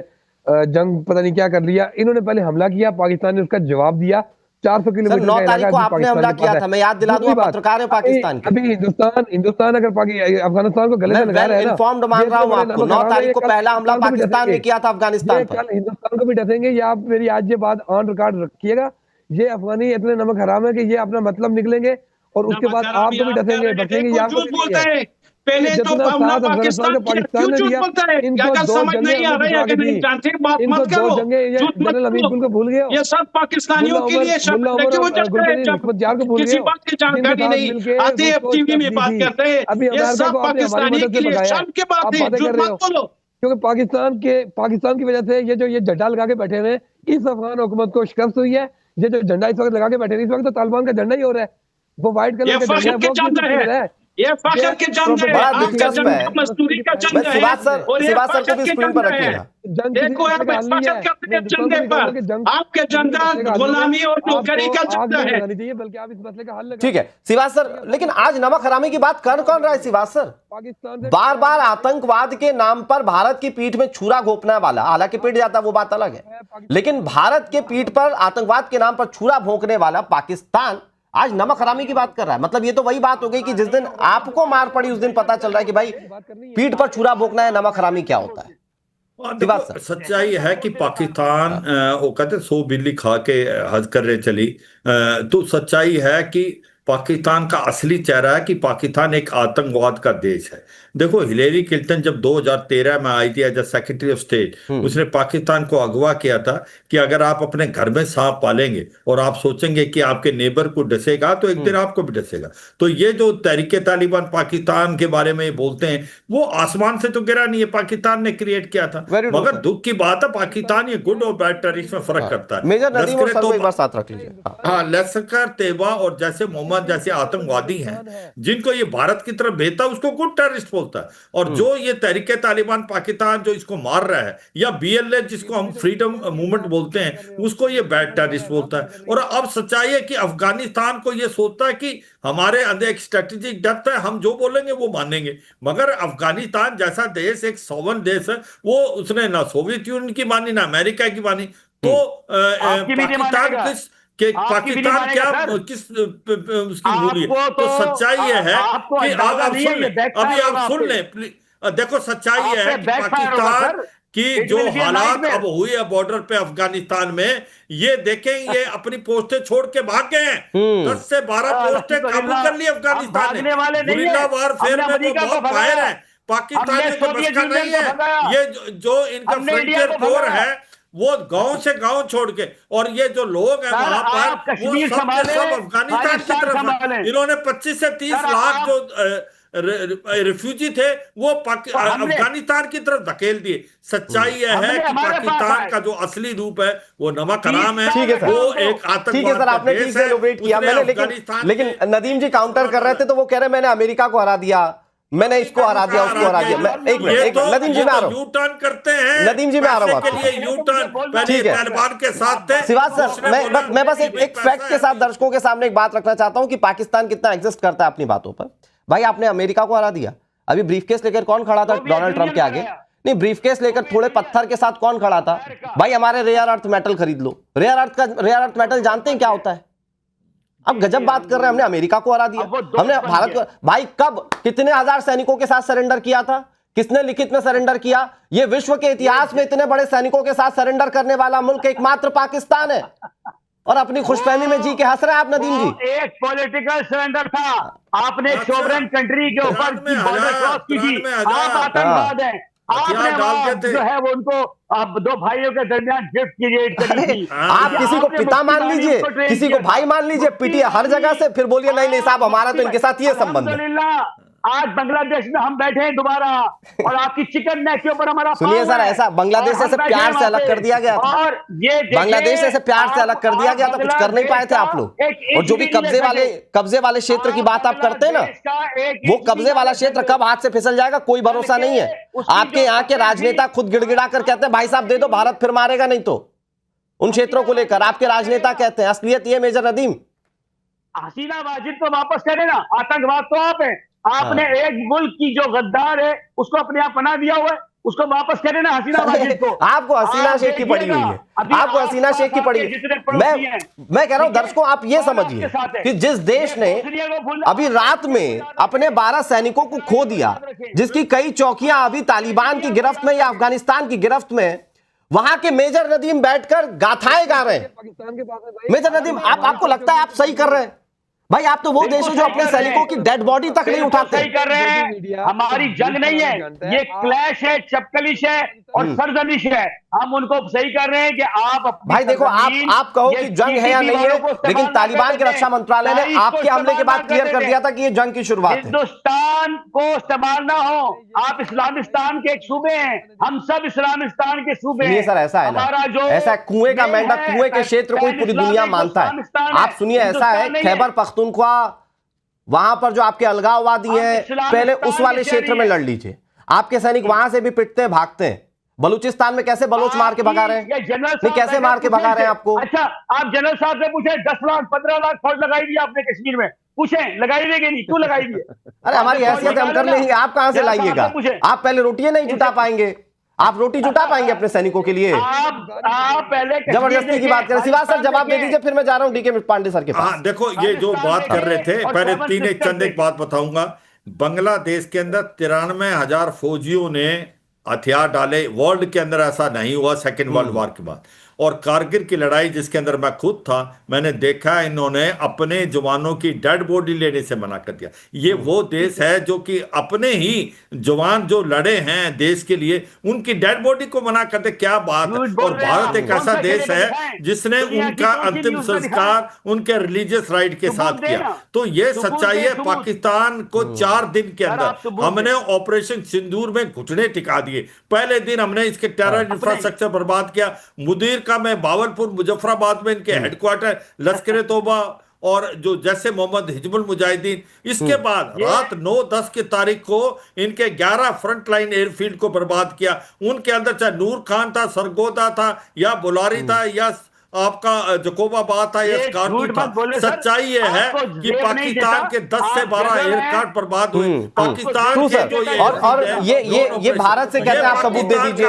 जंग पता नहीं क्या कर लिया। इन्होंने पहले हमला किया, पाकिस्तान ने उसका जवाब दिया। 400 किलोमीटर 9 तारीख को आपने हमला किया था, मैं याद दिला दूं, पत्रकार है पाकिस्तान के। अभी हिंदुस्तान अगर अफगानिस्तान को गले से लगा रहा है ना, इन्फॉर्म्ड मान रहा हूं आपको। 9 तारीख को पहला हमला पाकिस्तान ने किया था अफगानिस्तान पर। कल हिंदुस्तान को भी डसेंगे, या आप मेरी आज ये बात ऑन रिकॉर्ड रखिएगा। ये अफगानी इतने नमक हराम है कि ये अपना मतलब निकलेंगे और उसके बाद आपको भी डसेंगे, बचेंगे। पहले तो हमला पाकिस्तान क्यों झूठ बोलता है? अगर समझ नहीं आ रही है, अगर नहीं जानते बात मत करो, झूठ मत बोलो। ये सब पाकिस्तानियों के लिए शब्द है कि वो चलता है, जब किसी बात की जानकारी नहीं आती है टीवी में बात करते हैं। ये सब पाकिस्तानी के लिए शब्द के बात है, झूठ मत बोलो। क्योंकि पाकिस्तान की वजह से ये झंडा लगा के बैठे हुए, इस अफगान हुकूमत को शिकस्त हुई है। ये जो झंडा इस वक्त लगा के बैठे हैं, इस वक्त तो तालिबान का झंडा ही हो रहा है, वो व्हाइट कलर का झंडा है। ये फखर के जंग है, बड़ा दिलचस्प है। मजदूरी का जंग है। सिवाज सर को भी स्क्रीन पर रखिएगा। देखो आप फखर करते हैं झंडे पर, आपके झंडा गुलामी और नौकरी का झंडा है। बल्कि आप इस मसले का हल, ठीक है सिवाज सर, लेकिन आज नमक हरामी की बात कर कौन रहा है सिवाज सर? पाकिस्तान बार बार आतंकवाद के नाम पर भारत की पीठ में छुरा घोंपने वाला, हालांकि पीट जाता वो बात अलग है, लेकिन भारत के पीठ पर आतंकवाद के नाम पर छुरा भोंकने वाला पाकिस्तान आज नमक हरामी की बात कर रहा है। मतलब ये तो वही बात हो गई कि जिस दिन आपको मार पड़ी उस दिन पता चल रहा है कि भाई पीठ पर छुरा भोंकना है, नमक हरामी क्या होता है। सच्चाई है कि पाकिस्तान वो कहते 100 बिल्ली खा के हज कर रहे चली, तो सच्चाई है कि पाकिस्तान का असली चेहरा है कि पाकिस्तान एक आतंकवाद का देश है। देखो हिलेरी क्लिंटन जब 2013 में आई थी एज सेक्रेटरी ऑफ स्टेट, उसने पाकिस्तान को अगवा किया था कि अगर आप अपने घर में सांप पालेंगे और आप सोचेंगे कि आपके नेबर को डसेगा तो एक दिन आपको भी डसेगा। तो ये जो तहरीके तालिबान पाकिस्तान के बारे में बोलते हैं, वो आसमान से तो गिरा नहीं है, पाकिस्तान ने क्रिएट किया था। मगर दुख की बात है पाकिस्तान ये गुड और बैड टेररिस्ट में फर्क करता है। लश्कर तैयबा और जैसे मोहम्मद जैसे आतंकवादी हैं जिनको ये भारत की तरफ भेजता है उसको गुड टेररिस्ट बोलता है, और जो ये तहरीके तालिबान पाकिस्तान जो इसको मार रहा है, या BLA जिसको हम फ्रीडम मूवमेंट बोलते हैं, उसको ये बैड टेररिस्ट बोलता है। और अब सच्चाई है कि अफगानिस्तान को ये सोचता है कि हमारे अंदर एक स्ट्रेटेजिक डेप्थ है, हम जो बोलेंगे वो मानेंगे। मगर अफगानिस्तान जैसा देश एक सॉवरेन देश है, वो उसने ना सोवियत यूनियन की मानी ना अमेरिका की मानी। तो पाकिस्तान क्या किस उसकी भूली है? तो सच्चाई ये है कि आप सुन लें, अभी आप सुन लें, देखो सच्चाई ये है कि कि जो हालात अब हुई है बॉर्डर पे अफगानिस्तान में, ये देखें, ये अपनी पोस्टें छोड़ के भाग गए हैं। 10 से 12 पोस्टें काबू कर ली अफगानिस्तान ने। गुरिल्ला वारफेयर में वो बहुत माहिर है। पाकिस्तानियों को बस का नहीं है। ये जो इनका फ्रंटियर कोर है वो गांव से गांव छोड़ के, और ये जो लोग हैं वहां पर वो सब अफगानिस्तान की तरफ है। इन्होंने 25 से 30 लाख जो रिफ्यूजी थे वो अफगानिस्तान की तरफ धकेल दिए। सच्चाई यह है कि पाकिस्तान का जो असली रूप है वो नमक हराम है, वो एक आतंकवाद का आपने ठीक से एलोबरेट किया मैंने, लेकिन नदीम जी काउंटर कर रहे थे तो वो कह रहे मैंने अमेरिका को हरा दिया, मैंने इसको हरा दिया, उसको हरा दिया। एक मिनट नदीम जी में आ रहा हूं, यू टर्न करते हैं नदीम जी में आ रहा हूं के लिए यू टर्न पहले तालिबान के साथ थे। सिवाज सर, मैं बस एक फैक्ट के साथ दर्शकों के सामने एक बात रखना चाहता हूं कि पाकिस्तान कितना एग्जिस्ट करता है अपनी बातों पर। भाई आपने अमेरिका को हरा दिया, अभी ब्रीफकेस लेकर कौन खड़ा था डोनाल्ड ट्रंप के आगे? नहीं, ब्रीफकेस लेकर थोड़े पत्थर के साथ कौन खड़ा था? भाई हमारे रेयर अर्थ मेटल खरीद लो। रेयर अर्थ मेटल जानते हैं क्या होता है? अब गजब बात कर रहे हैं, हमने अमेरिका को हरा दिया, हमने भारत को। भाई कब कितने हजार सैनिकों के साथ सरेंडर किया था? किसने लिखित में सरेंडर किया? ये विश्व के इतिहास में इतने बड़े सैनिकों के साथ सरेंडर करने वाला मुल्क एकमात्र पाकिस्तान है, और अपनी खुशफहमी में जी के हंस रहे हैं आप नदीम जी। एक पॉलिटिकल सरेंडर था, आपने एक सोवरेन कंट्री के ऊपर बॉर्डर क्रॉस की थी, आप आतंकवाद है। आपने जो है वो उनको अब 2 भाइयों के दरमियान गिफ्ट क्रिएट करी थी। आप किसी को पिता मान लीजिए, किसी को भाई मान लीजिए, पिटिए हर जगह से, फिर बोलिए नहीं नहीं साहब हमारा तो इनके साथ ये संबंध है। आज बांग्लादेश में हम बैठे हैं दोबारा, और आपकी चिकन नेक के ऊपर हमारा। सुनिए सर, ऐसा बांग्लादेश से प्यार से अलग कर दिया गया था, और ये बांग्लादेश से प्यार से अलग कर दिया गया था, कुछ कर नहीं पाए थे आप लोग। और जो भी कब्जे वाले क्षेत्र की बात आप करते हैं ना, वो कब्जे वाला क्षेत्र कब हाथ से फिसल जाएगा कोई भरोसा नहीं है। आपके यहाँ के राजनेता खुद गिड़गिड़ा कर कहते हैं भाई साहब दे दो, भारत फिर मारेगा नहीं तो। उन क्षेत्रों को लेकर आपके राजनेता कहते हैं, असलियत ये मेजर नदीम। हसीना वाजिद को वापस करे ना, आतंकवाद तो आप है। आपने एक मुल्क की जो गद्दार है उसको अपने आप बना दिया हुआ है, उसको वापस करे ना हसीना वाजिद को। आपको हसीना शेख की पड़ी हुई है, आपको हसीना शेख की पड़ी है। मैं कह रहा हूं दर्शकों आप ये समझिए कि जिस देश ने अभी रात में अपने 12 सैनिकों को खो दिया, जिसकी कई चौकियां अभी तालिबान की गिरफ्त में या अफगानिस्तान की गिरफ्त में, वहां के मेजर नदीम बैठकर गाथाएं गा रहे हैं। मेजर नदीम आपको लगता है आप सही कर रहे हैं? भाई आप तो वो देश है जो अपने सैनिकों की डेड बॉडी तक नहीं उठाते। सही कर रहे हैं, हमारी जंग नहीं है, ये क्लैश है, चपकलिश है और सरजमिश है। हम उनको सही कर रहे हैं कि आप भाई देखो, आप कहो कि जंग है या नहीं है, लेकिन तालिबान के रक्षा मंत्रालय ने आपके हमले के बाद क्लियर कर दिया था कि ये जंग की शुरुआत है। हिंदुस्तान को संभालना हो, आप इस्लामिस्तान के एक सूबे हैं, हम सब इस्लामिस्तान के सूबे हैं। सर ऐसा है ना, ऐसा कुएं का मेंढक कुएं के क्षेत्र को पूरी दुनिया मानता है। आप सुनिए, ऐसा है खैबर पख्तूनख्वा, वहां पर जो आपके अलगाववादी हैं, पहले उस वाले क्षेत्र में लड़ लीजिए। आपके सैनिक वहां से भी पिटते हैं, भागते हैं। बलूचिस्तान में कैसे बलोच मार के भगा रहे हैं? नहीं, कैसे मार के भगा रहे हैं आपको? अच्छा, आप जनरल साहब से पूछे, 10 लाख 15 लाख फौज लगाई दी आपने कश्मीर में, पूछे लगाई देगी नहीं, क्यों लगाई दी? अरे हमारी हैसियत हम कर लेंगे, आप कहां से लाइएगा? आप पहले रोटियां नहीं जुटा पाएंगे, आप रोटी जुटा पाएंगे अपने सैनिकों के लिए? आप पहले जबरदस्ती की बात करें। सिवाज सर जवाब दे दीजिए, फिर मैं जा रहा हूं डीके पांडे सर के पास। देखो, ये जो बात कर रहे थे, पहले चंद एक बात बताऊंगा। बांग्लादेश के अंदर 93,000 फौजियों ने हथियार डाले। वर्ल्ड के अंदर ऐसा नहीं हुआ सेकेंड वर्ल्ड वॉर के बाद। और कारगिल की लड़ाई जिसके अंदर मैं खुद था, मैंने देखा इन्होंने अपने जवानों की डेड बॉडी लेने से मना कर दिया। ये वो देश है जो कि अपने ही जवान जो लड़े हैं देश के लिए, उनकी डेड बॉडी को मना कर दे, क्या बात है। और भारत एक ऐसा देश है जिसने उनका अंतिम संस्कार उनके रिलीजियस राइट के साथ किया। तो ये सच्चाई है। पाकिस्तान को 4 दिन के अंदर हमने ऑपरेशन सिंदूर में घुटने टिका दिए। पहले दिन हमने इसके टेरर इंफ्रास्ट्रक्चर बर्बाद किया। मुदीर का मैं बावलपुर मुजफ्फराबाद में इनके हेडक्वार्टर लश्कर तौबा और जो जैसे मोहम्मद हिजबुल मुजाहिदीन, इसके बाद रात 9-10 की तारीख को इनके 11 फ्रंट लाइन एयरफील्ड को बर्बाद किया। उनके अंदर चाहे नूर खान था, सरगोदा था या बुलारी था या आपका जकोबाबाद था या स्कॉर्पी था। सच्चाई ये है कि पाकिस्तान के 10 से 12 एयरक्राफ्ट बर्बाद हुए। पाकिस्तान के जो और ये भारत से कहते हैं आप सबूत दे दीजिए।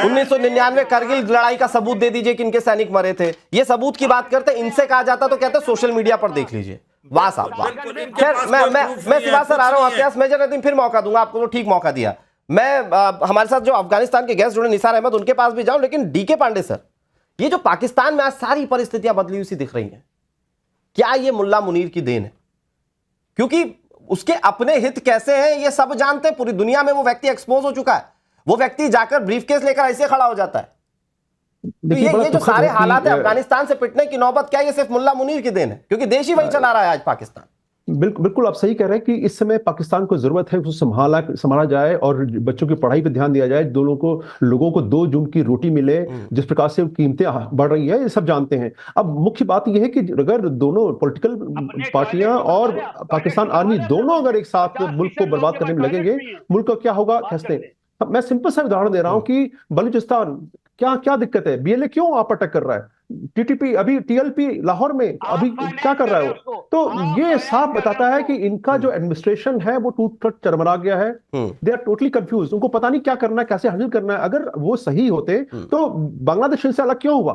1999 करगिल लड़ाई का सबूत दे दीजिए कि इनके सैनिक मरे थे। ये सबूत की बात करते, इनसे कहा जाता तो कहते सोशल मीडिया पर देख लीजिए। वाह साहब वाह। खैर मैं सिवाज सर आ रहा हूं आपके पास। मेजर नदीम फिर मौका दूंगा आपको, तो ठीक मौका दिया। मैं हमारे साथ जो अफगानिस्तान के गेस्ट जुड़े निसार अहमद उनके पास भी जाऊं, लेकिन डीके पांडे सर, ये जो पाकिस्तान में आज सारी परिस्थितियां बदली हुई सी दिख रही हैं, क्या ये मुल्ला मुनीर की देन है? क्योंकि उसके अपने हित कैसे हैं ये सब जानते हैं, पूरी दुनिया में वो व्यक्ति एक्सपोज हो चुका है। वो व्यक्ति जाकर ब्रीफकेस लेकर ऐसे खड़ा हो जाता है। तो ये जो सारे हालात है अफगानिस्तान से पिटने की नौबत, क्या ये सिर्फ मुल्ला मुनीर की देन है? क्योंकि देश ही वही चला रहा है आज पाकिस्तान। बिल्कुल आप सही कह रहे हैं कि इस समय पाकिस्तान को जरूरत है उसको संभाला जाए और बच्चों की पढ़ाई पे ध्यान दिया जाए, लोगों को 2 जून की रोटी मिले। जिस प्रकार से कीमतें बढ़ रही है ये सब जानते हैं। अब मुख्य बात यह है कि अगर दोनों पॉलिटिकल पार्टियां और पाकिस्तान आर्मी दोनों अगर एक साथ मुल्क को बर्बाद करने में लगेंगे, मुल्क का क्या होगा कैसे? मैं सिंपल सा उदाहरण दे रहा हूं कि बलूचिस्तान क्या क्या दिक्कत है, बीएलए क्यों आप अटैक कर रहा है, टीटीपी अभी टीएलपी लाहौर में अभी क्या कर रहा है वो? तो ये साफ बताता है कि इनका जो एडमिनिस्ट्रेशन है वो टूट चरमरा गया है। दे आर टोटली कंफ्यूज, उनको पता नहीं क्या करना है, कैसे हैंडल करना है। अगर वो सही होते तो बांग्लादेश इनसे अलग क्यों हुआ?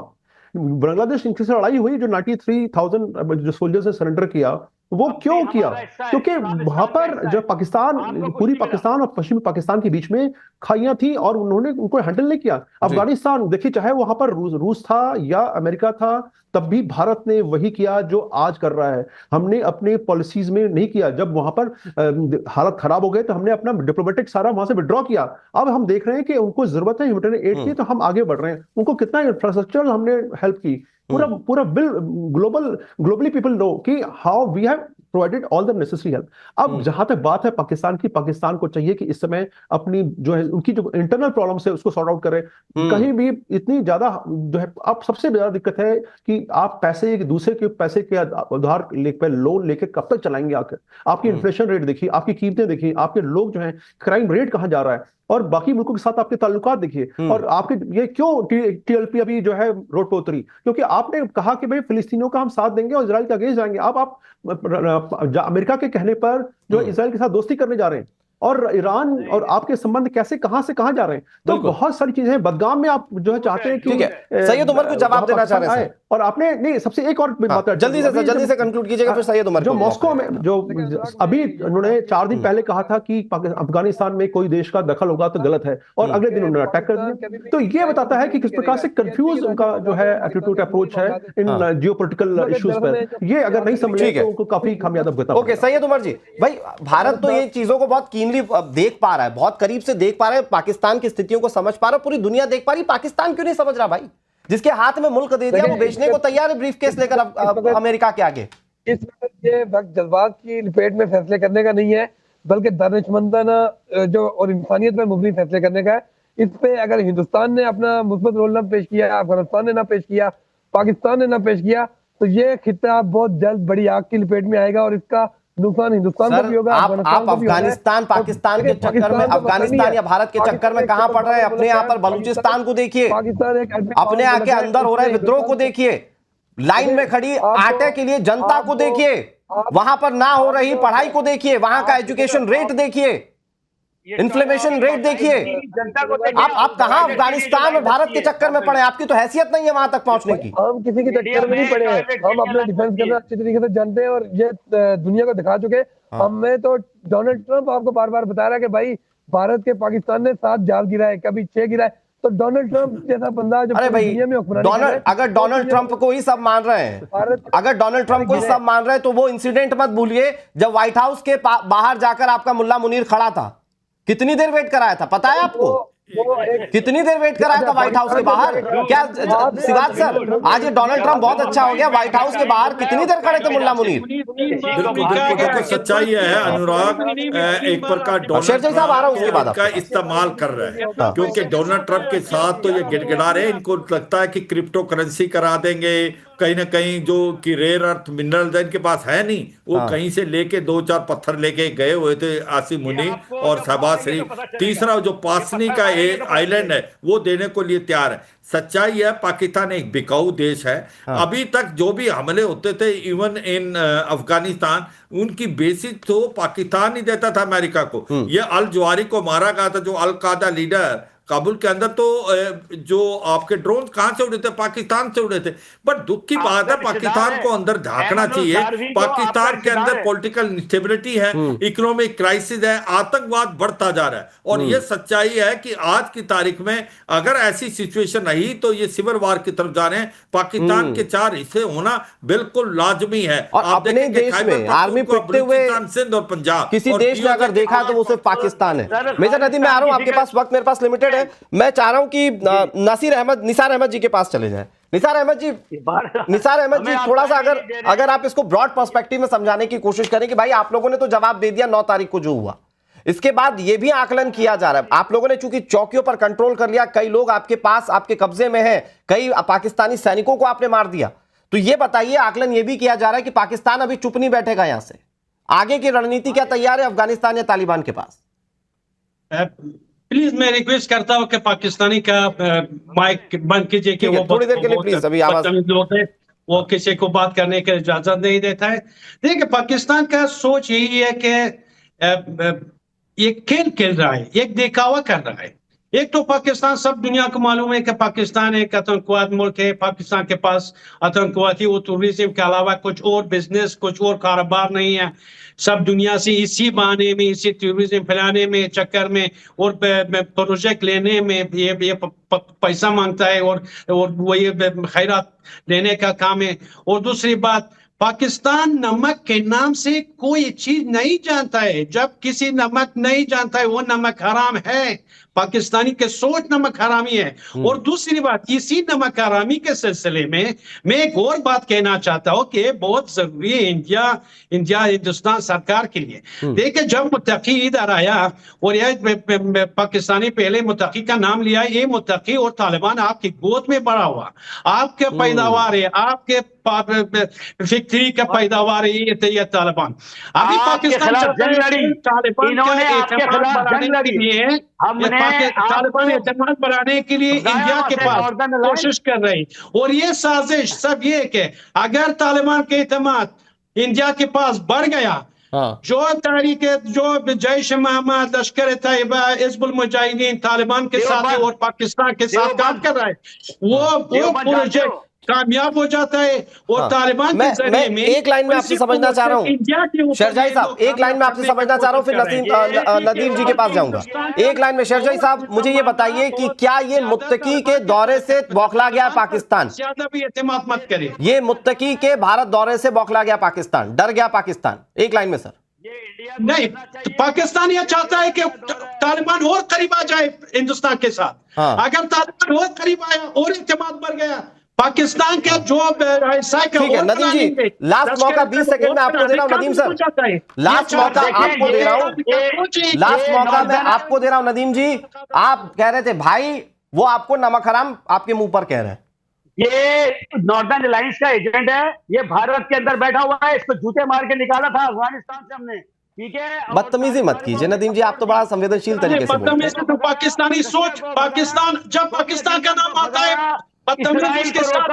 बांग्लादेश इनसे लड़ाई हुई, जो 93,000 जो सोल्जर्स ने सरेंडर किया, वो क्यों किया? क्योंकि वहां पर जब पाकिस्तान, पूरी पाकिस्तान और पश्चिमी पाकिस्तान के बीच में खाइयां थी और उन्होंने उनको हैंडल नहीं किया। अफगानिस्तान देखिए, चाहे वहां पर रूस था या अमेरिका था, तब भी भारत ने वही किया जो आज कर रहा है। हमने अपने पॉलिसीज में नहीं किया। जब वहां पर हालत खराब हो गए तो हमने अपना डिप्लोमेटिक सारा वहां से विड्रॉ किया। अब हम देख रहे हैं कि उनको जरूरत है ह्यूमैनिटेरियन एड की, तो हम आगे बढ़ रहे हैं। उनको कितना इंफ्रास्ट्रक्चर हमने हेल्प की, पूरा ग्लोबली पीपल नो कि how we have provided all the necessary help. अब जहां तक बात है पाकिस्तान की, पाकिस्तान को चाहिए कि इस समय अपनी जो है उनकी जो इंटरनल प्रॉब्लम्स है उसको सॉर्ट आउट करे। कहीं भी इतनी ज्यादा जो है, अब सबसे ज्यादा दिक्कत है कि आप पैसे दूसरे के पैसे के उधार लेकर लोन लेके कब तक चलाएंगे? आकर आपकी इन्फ्लेशन रेट देखिए, आपकी कीमतें देखिए, आपके लोग जो है क्राइम रेट कहां जा रहा है, और बाकी मुल्कों के साथ आपके ताल्लुकात देखिए। और आपके ये क्यों टीएलपी अभी जो है रोड पर उतरी? क्योंकि आपने कहा कि भाई फिलिस्तीनियों का हम साथ देंगे और इजराइल के अगेंस्ट जाएंगे। आप अमेरिका के कहने पर जो इजराइल के साथ दोस्ती करने जा रहे हैं, और ईरान और आपके संबंध कैसे कहां से कहां जा रहे हैं? तो बहुत सारी चीजें बदगाम में आप जो है चाहते हैं कि सैयद उमर को जवाब देना चाह रहे हैं। और आपने नहीं, सबसे एक और बात जल्दी से कंक्लूड कीजिएगा, फिर सैयद उमर। जो मॉस्को में जो अभी उन्होंने 4 दिन पहले कहा था कि अफगानिस्तान में कोई देश का दखल होगा तो गलत है, और अगले दिन उन्होंने अटैक कर दिया। तो ये बताता है कि किस प्रकार से कंफ्यूज उनका जो है एटीट्यूड अप्रोच है इन जियोपॉलिटिकल इश्यूज पर। ये अगर नहीं समझे तो उनको काफी खामियाजा भुगतना। ओके सैयद उमर जी, भाई भारत तो ये चीजों को बहुत कीनली देख पा रहा है, बहुत करीब से देख पा रहा है, पाकिस्तान की स्थितियों को समझ पा रहा है, पूरी दुनिया देख पा रही है। पाकिस्तान क्यों नहीं समझ रहा भाई? जिसके हाथ में मुल्क दे दिया वो बेचने को तैयार है ब्रीफकेस लेकर अमेरिका के आगे। इस ये वक्त जज्बात की लपेट में फैसले करने का नहीं है, बल्कि दानिशमंदाना जो और इंसानियत पर मुबनी फैसले करने का है। इस पे अगर हिंदुस्तान ने अपना मुस्बत रोल ना पेश किया, अफगानिस्तान ने ना पेश किया, पाकिस्तान ने ना पेश किया, तो ये खिता बहुत जल्द बड़ी आग की लपेट में आएगा और इसका नुकसान हिंदुस्तान को भी होगा। आप अफगानिस्तान पाकिस्तान के चक्कर में, अफगानिस्तान या भारत के चक्कर में कहां पड़ रहे हैं? अपने यहाँ पर बलूचिस्तान को देखिए, अपने यहाँ के अंदर हो रहे विद्रोह को देखिए, लाइन में खड़ी आटे के लिए जनता को देखिए, वहां पर ना हो रही पढ़ाई को देखिए, वहां का एजुकेशन रेट देखिए, इन्फ्लेमेशन रेट देखिए। आप कहां अफगानिस्तान और भारत के चक्कर में पड़े? आपकी तो हैसियत नहीं है वहां तक पहुंचने की। हम किसी के चक्कर में नहीं पड़े हैं, हम अपना डिफेंस करना अच्छी तरीके से जानते हैं और ये दुनिया को दिखा चुके। हमें तो डोनाल्ड ट्रंप आपको बार बार बता रहा है कि भाई भारत के पाकिस्तान ने 7 जाल गिराए, कभी 6 गिराए। तो डोनाल्ड ट्रंप जैसा बंदा जो दुनिया में अगर डोनाल्ड ट्रंप को ही सब मान रहे हैं, अगर डोनाल्ड ट्रंप को ही सब मान रहे हैं, तो वो इंसिडेंट मत भूलिए जब व्हाइट हाउस के बाहर जाकर आपका मुल्ला मुनीर खड़ा था। कितनी देर वेट कराया था पता है आपको? कितनी देर वेट कराया था व्हाइट हाउस के बाहर? क्या सिवाज सर, आज ये डोनाल्ड ट्रंप बहुत अच्छा हो गया, व्हाइट हाउस के बाहर कितनी देर खड़े थे मुल्ला मुनीर? बिल्कुल सच्चाई है अनुराग, एक प्रकार डोनाल्ड का इस्तेमाल कर रहे हैं, क्योंकि डोनाल्ड ट्रंप के साथ तो ये गिड़गिड़ा रहे। इनको लगता है कि क्रिप्टो करेंसी करा देंगे, कहीं ना कहीं जो कि रेयर अर्थ मिनरल इनके पास है नहीं, वो कहीं से लेके 2-4 पत्थर लेके गए हुए थे आसिम मुनी और शहबाज शरीफ। तीसरा जो पासनी का आइलैंड है वो देने को लिए तैयार है। सच्चाई है पाकिस्तान एक बिकाऊ देश है। अभी तक जो भी हमले होते थे इवन इन अफगानिस्तान, उनकी बेसिस तो पाकिस्तान ही देता था अमेरिका को। ये अल जवारी को मारा गया था, जो अल कायदा लीडर काबुल के अंदर तो जो आपके ड्रोन कहां से उड़े थे, पाकिस्तान से उड़े थे। बट दुख की बात है, पाकिस्तान को अंदर झांकना चाहिए। पाकिस्तान के अंदर पॉलिटिकल इंस्टेबिलिटी है, इकोनॉमिक क्राइसिस है, आतंकवाद बढ़ता जा रहा है। और ये सच्चाई है कि आज की तारीख में अगर ऐसी सिचुएशन रही तो ये सिविल वार की तरफ जा रहे हैं। पाकिस्तान के 4 हिस्से होना बिल्कुल लाजमी है। और अपने देश में आर्मी पिटते हुए सिंध और पंजाब किसी देश ने अगर देखा तो वो सिर्फ पाकिस्तान है। मेजर नदीम, मैं आ रहा हूं, आपके पास वक्त मेरे पास लिमिटेड है। मैं चाह रहा हूं कि निसार अहमद जी के पास चले जाए। निसार अहमद जी थोड़ा सा अगर आप इसको ब्रॉड पर्सपेक्टिव में समझाने की कोशिश करें कि भाई आप लोगों ने तो जवाब दे दिया 9 तारीख को जो हुआ, इसके बाद यह भी आकलन किया जा रहा है, आप लोगों ने चूंकि चौकियों पर कंट्रोल कर लिया, कई लोग आपके पास आपके कब्जे में हैं, कई पाकिस्तानी सैनिकों को आपने मार दिया, तो यह बताइए, आकलन यह भी किया जा रहा है कि पाकिस्तान अभी चुप नहीं बैठेगा, यहां से आगे की रणनीति क्या तैयार है अफगानिस्तान या तालिबान के पास? प्लीज मैं रिक्वेस्ट करता हूं कि पाकिस्तानी का माइक बंद कीजिए कि वो थोड़ी देर के लिए प्लीज, अभी आवाज वो किसी को बात करने की इजाजत नहीं देता है। देखिए, पाकिस्तान का सोच यही है कि ये खेल रहा है, एक दिखावा कर रहा है। एक तो पाकिस्तान, सब दुनिया को मालूम है कि पाकिस्तान एक आतंकवाद मुल्क है। पाकिस्तान के पास आतंकवादी और टूरिज्म के अलावा कुछ और बिजनेस, कुछ और कारोबार नहीं है। सब दुनिया से इसी बहाने में, इसी टूरिज्म फैलाने में, चक्कर में और प्रोजेक्ट लेने में ये पैसा मांगता है और वो ये खैरात लेने का काम है। और दूसरी बात, पाकिस्तान नमक के नाम से कोई चीज नहीं जानता है। जब किसी नमक नहीं जानता है वो नमक हराम है। पाकिस्तानी के सोच नमक हरामी है। और दूसरी बात, इसी नमक हरामी के सिलसिले में मैं एक और बात कहना चाहता हूं कि बहुत जरूरी है हिंदुस्तान सरकार के लिए। देखिए, जब मुत्तकी इधर आया और यह पाकिस्तानी पहले मुत्तकी का नाम लिया, ये मुत्तकी और तालिबान आपकी गोद में बड़ा हुआ, आपके पैदावार है, आपके फैक्ट्री का पैदावार है ये तालिबान। अभी पाकिस्तान तालिबान एतमाद बढ़ाने के लिए इंडिया के पास कोशिश कर रही। और ये साजिश सब ये कि अगर तालिबान के एतमाद इंडिया के पास बढ़ गया, जो तारीख, जो जैश मोहम्मद, लश्कर तैयबा, हिजबुल मुजाहिदीन तालिबान के साथ और पाकिस्तान के साथ काम कर रहा है, वो प्रोजेक्ट कामयाब हो जाता है। और तालिबान के जरिए में एक लाइन में आपसे समझना चाह रहा हूं शेरजाई साहब, एक लाइन में आपसे समझना चाह रहा हूं, फिर नदीम जी के पास जाऊंगा। एक लाइन में शेरजाई साहब, मुझे ये बताइए कि क्या ये मुत्तकी के दौरे से बौखला गया पाकिस्तान? ज्यादा भी एतमाद मत करें। ये मुत्तकी के भारत दौरे से बौखला गया पाकिस्तान, डर गया पाकिस्तान? एक लाइन में सर। नहीं, पाकिस्तान यह चाहता है कि तालिबान और करीब आ जाए हिंदुस्तान के साथ। अगर तालिबान और करीब आया और एतमाद बढ़ गया, पाकिस्तान का जो ठीक है नदीम जी, लास्ट मौका 20 सेकंड में आपको दे रहा हूं। नदीम सर, लास्ट मौका आपको दे रहा हूं, लास्ट मौका मैं आपको दे रहा हूं। नदीम जी, आप कह रहे थे भाई वो आपको नमक हराम आपके मुंह पर कह रहे हैं। ये नॉर्दर्न अलायंस का एजेंट है, ये भारत के अंदर बैठा हुआ है, इसको जूते मार के निकाला था अफगानिस्तान से हमने, ठीक है? बदतमीजी मत कीजिए नदीम जी, आप तो बड़ा संवेदनशील तरीके से बोलते हैं। तो पाकिस्तानी सोच, पाकिस्तान जब पाकिस्तान का नाम आता है बदतमीजी के साथ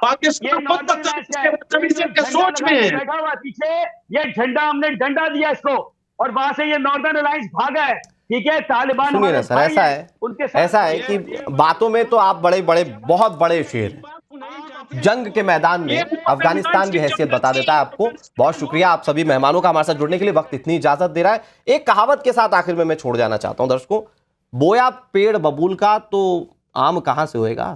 पाकिस्तान बदतमीजी के सोच में है। बैठा हुआ पीछे, ये झंडा हमने डंडा दिया इसको और वहां से ये नॉर्दर्न अलायंस भागा है, ठीक है? तालिबान सुनिए ना सर, ऐसा है कि बातों में तो आप बड़े बड़े बहुत बड़े शेर, जंग के मैदान में अफगानिस्तान की हैसियत बता देता है आपको। बहुत शुक्रिया आप सभी मेहमानों का हमारे साथ जुड़ने के लिए, वक्त इतनी इजाजत दे रहा है। एक कहावत के साथ आखिर में मैं छोड़ जाना चाहता हूं दर्शकों, बोया पेड़ बबूल का तो आम कहां से होएगा।